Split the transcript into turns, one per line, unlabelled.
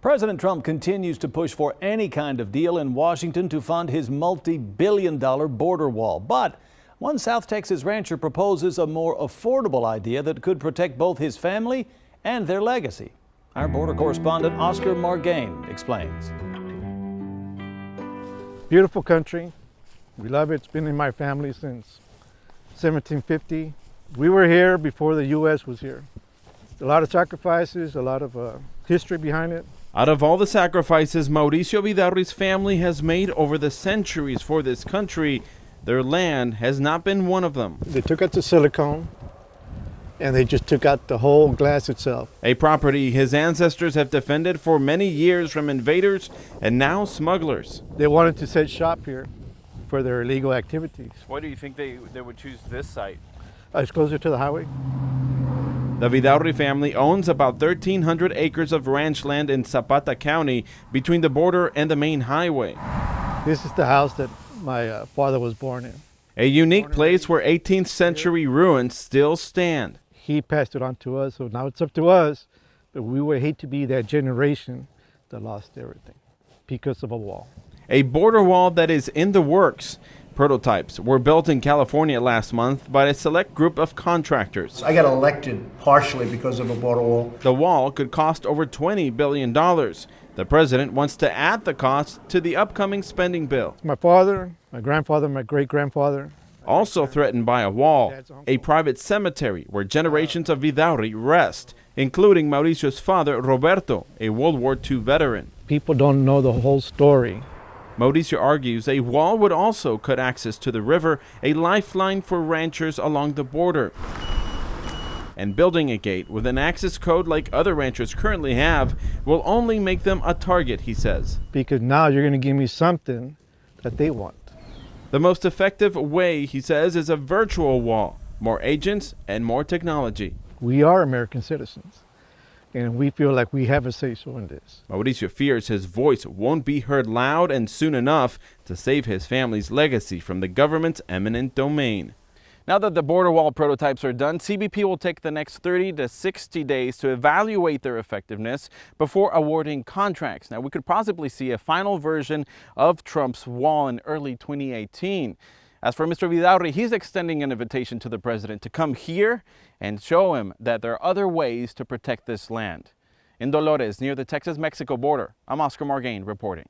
President Trump continues to push for any kind of deal in Washington to fund his multi-billion-dollar border wall. But one South Texas rancher proposes a more affordable idea that could protect both his family and their legacy. Our border correspondent Oscar Margain explains.
Beautiful country. We love it. It's been in my family since 1750. We were here before the U.S. was here. A lot of sacrifices, a lot of history behind it.
Out of all the sacrifices Mauricio Vidaurri's family has made over the centuries for this country, their land has not been one of them.
They took out the silicone and they just took out the whole glass itself.
A property his ancestors have defended for many years from invaders and now smugglers.
They wanted to set shop here for their illegal activities.
Why do you think they would choose this site?
It's closer to the highway.
The Vidaurri family owns about 1,300 acres of ranch land in Zapata County between the border and the main highway.
This is the house that my father was born in.
A unique place where 18th century ruins still stand.
He passed it on to us, so now it's up to us. But we would hate to be that generation that lost everything because of a wall.
A border wall that is in the works. Prototypes were built in California last month by a select group of contractors.
I got elected partially because of a border wall.
The wall could cost over $20 billion. The president wants to add the cost to the upcoming spending bill.
My father, my grandfather, my great-grandfather.
Also threatened by a wall, a private cemetery where generations of Vidaurri rest, including Mauricio's father, Roberto, a World War II veteran.
People don't know the whole story.
Mauricio argues a wall would also cut access to the river, a lifeline for ranchers along the border. And building a gate with an access code like other ranchers currently have will only make them a target, he says.
Because now you're going to give me something that they want.
The most effective way, he says, is a virtual wall, more agents and more technology.
We are American citizens, and we feel like we have a say-so in this.
Mauricio fears his voice won't be heard loud and soon enough to save his family's legacy from the government's eminent domain. Now that the border wall prototypes are done, CBP will take the next 30 to 60 days to evaluate their effectiveness before awarding contracts. Now, we could possibly see a final version of Trump's wall in early 2018. As for Mr. Vidaurri, he's extending an invitation to the president to come here and show him that there are other ways to protect this land. In Dolores, near the Texas-Mexico border, I'm Oscar Margain reporting.